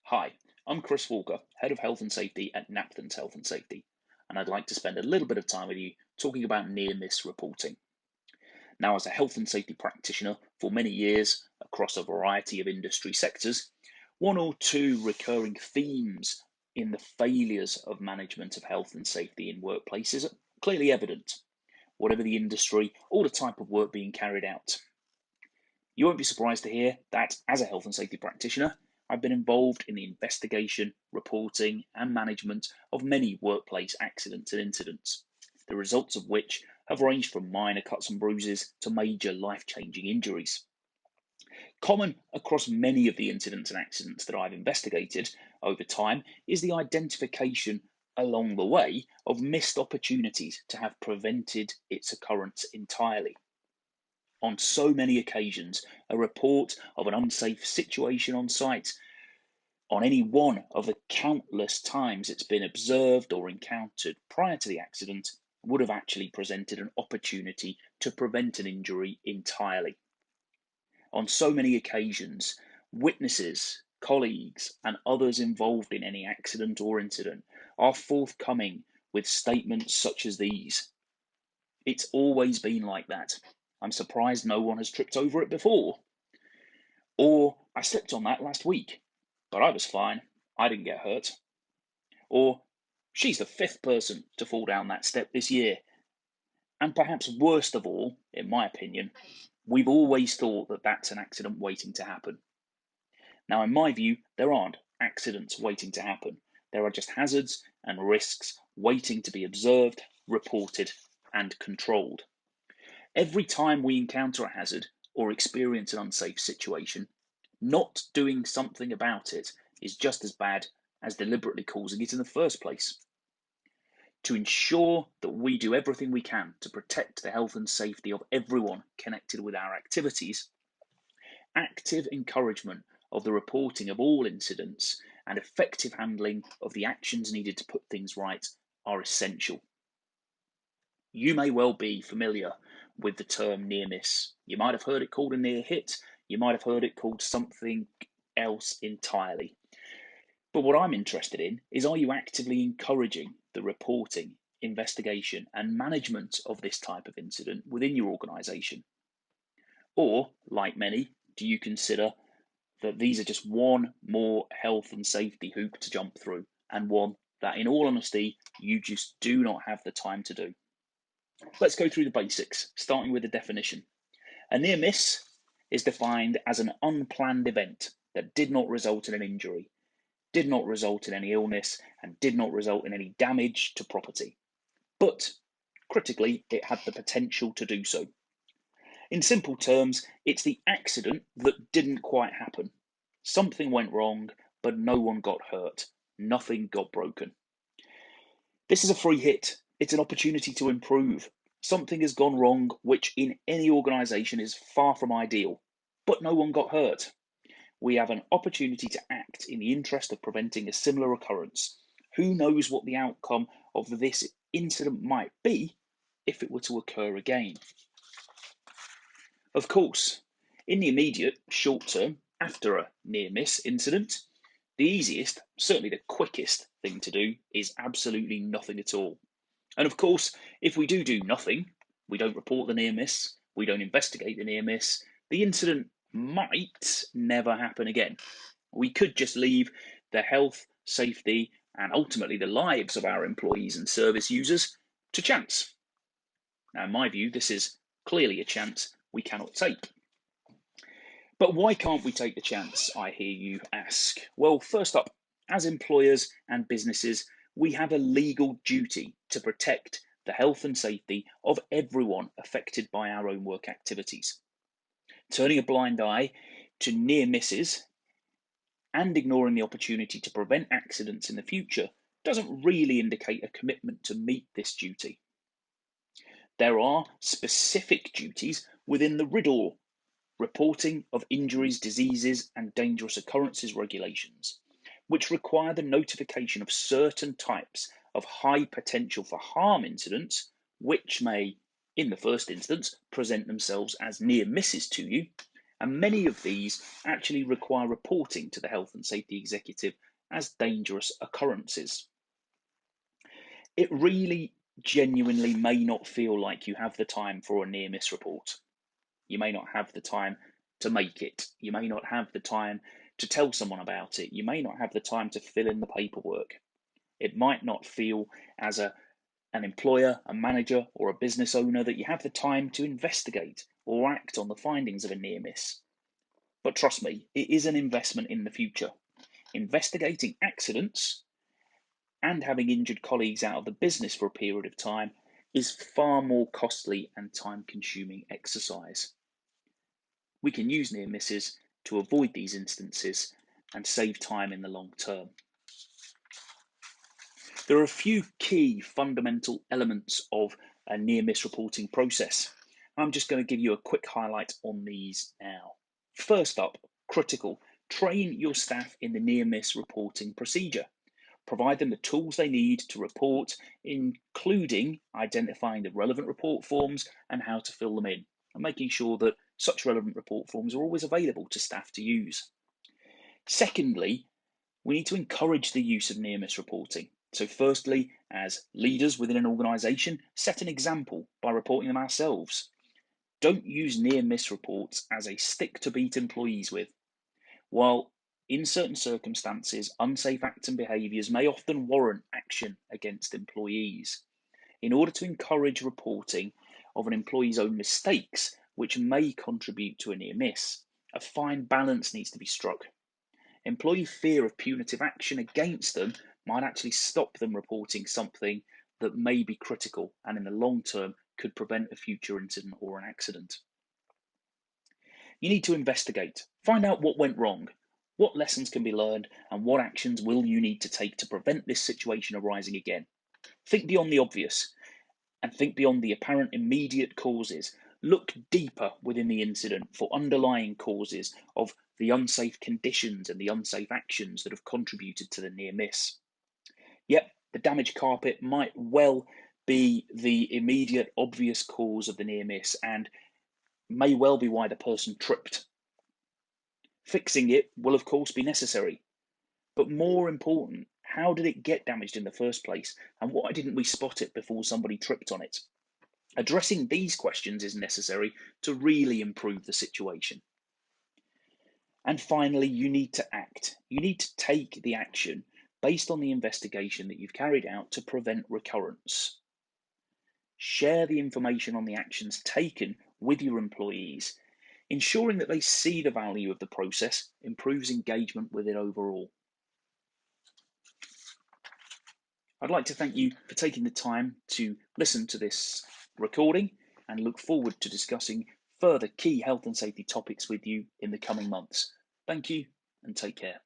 Hi, I'm Chris Walker, Head of Health and Safety at Napthens Health and Safety, and I'd like to spend a little bit of time with you talking about near miss reporting. Now, as a health and safety practitioner for many years across a variety of industry sectors, one or two recurring themes in the failures of management of health and safety in workplaces are clearly evident, whatever the industry or the type of work being carried out. You won't be surprised to hear that, as a health and safety practitioner, I've been involved in the investigation, reporting, and management of many workplace accidents and incidents, the results of which have ranged from minor cuts and bruises to major life changing injuries. Common across many of the incidents and accidents that I've investigated over time is the identification along the way of missed opportunities to have prevented its occurrence entirely. On so many occasions, a report of an unsafe situation on site, on any one of the countless times it's been observed or encountered prior to the accident, would have actually presented an opportunity to prevent an injury entirely. On so many occasions, witnesses, colleagues, and others involved in any accident or incident are forthcoming with statements such as these: "It's always been like that. I'm surprised no one has tripped over it before." Or, "I slipped on that last week, but I was fine. I didn't get hurt." Or, "She's the fifth person to fall down that step this year." And perhaps worst of all, in my opinion, we've always thought that that's an accident waiting to happen. Now, in my view, there aren't accidents waiting to happen. There are just hazards and risks waiting to be observed, reported, and controlled. Every time we encounter a hazard or experience an unsafe situation, not doing something about it is just as bad as deliberately causing it in the first place. To ensure that we do everything we can to protect the health and safety of everyone connected with our activities, active encouragement of the reporting of all incidents and effective handling of the actions needed to put things right are essential. You may well be familiar with the term near miss. You might have heard it called a near hit. You might have heard it called something else entirely. But what I'm interested in is, are you actively encouraging the reporting, investigation, and management of this type of incident within your organisation? Or, like many, do you consider that these are just one more health and safety hoop to jump through, and one that, in all honesty, you just do not have the time to do? Let's go through the basics, starting with the definition. A near miss is defined as an unplanned event that did not result in an injury, did not result in any illness, and did not result in any damage to property. But, critically, it had the potential to do so. In simple terms, it's the accident that didn't quite happen. Something went wrong, but no one got hurt. Nothing got broken. This is a free hit. It's an opportunity to improve. Something has gone wrong, which in any organisation is far from ideal, but no one got hurt. We have an opportunity to act in the interest of preventing a similar occurrence. Who knows what the outcome of this incident might be if it were to occur again? Of course, in the immediate short term, after a near miss incident, the easiest, certainly the quickest thing to do is absolutely nothing at all. And of course, if we do nothing, we don't report the near miss, we don't investigate the near miss, the incident might never happen again. We could just leave the health, safety, and ultimately the lives of our employees and service users to chance. Now, in my view, this is clearly a chance we cannot take. But why can't we take the chance, I hear you ask? Well, first up, as employers and businesses, we have a legal duty to protect the health and safety of everyone affected by our own work activities. Turning a blind eye to near misses and ignoring the opportunity to prevent accidents in the future doesn't really indicate a commitment to meet this duty. There are specific duties within the RIDDOR, reporting of injuries, diseases, and dangerous occurrences regulations, which require the notification of certain types of high potential for harm incidents, which may, in the first instance, present themselves as near misses to you, and many of these actually require reporting to the health and safety executive as dangerous occurrences. It really genuinely may not feel like you have the time for a near miss report. You may not have the time to make it. You may not have the time to tell someone about it. You may not have the time to fill in the paperwork. It might not feel as an employer, a manager, or a business owner that you have the time to investigate or act on the findings of a near miss. But trust me, it is an investment in the future. Investigating accidents and having injured colleagues out of the business for a period of time is far more costly and time-consuming exercise. We can use near misses to avoid these instances and save time in the long term. There are a few key fundamental elements of a near miss reporting process. I'm just going to give you a quick highlight on these now. First up, critical, train your staff in the near miss reporting procedure. Provide them the tools they need to report, including identifying the relevant report forms and how to fill them in, and making sure that such relevant report forms are always available to staff to use. Secondly, we need to encourage the use of near miss reporting. So firstly, as leaders within an organisation, set an example by reporting them ourselves. Don't use near miss reports as a stick to beat employees with. While in certain circumstances, unsafe acts and behaviours may often warrant action against employees. In order to encourage reporting of an employee's own mistakes, which may contribute to a near miss, a fine balance needs to be struck. Employee fear of punitive action against them might actually stop them reporting something that may be critical and in the long term could prevent a future incident or an accident. You need to investigate, find out what went wrong, what lessons can be learned, and what actions will you need to take to prevent this situation arising again. Think beyond the obvious and think beyond the apparent immediate causes. Look deeper within the incident for underlying causes of the unsafe conditions and the unsafe actions that have contributed to the near miss. Yep, the damaged carpet might well be the immediate obvious cause of the near miss and may well be why the person tripped. Fixing it will of course be necessary, but more important, how did it get damaged in the first place and why didn't we spot it before somebody tripped on it? Addressing these questions is necessary to really improve the situation. And finally, you need to act. You need to take the action based on the investigation that you've carried out to prevent recurrence. Share the information on the actions taken with your employees. Ensuring that they see the value of the process improves engagement with it overall. I'd like to thank you for taking the time to listen to this recording and look forward to discussing further key health and safety topics with you in the coming months. Thank you and take care.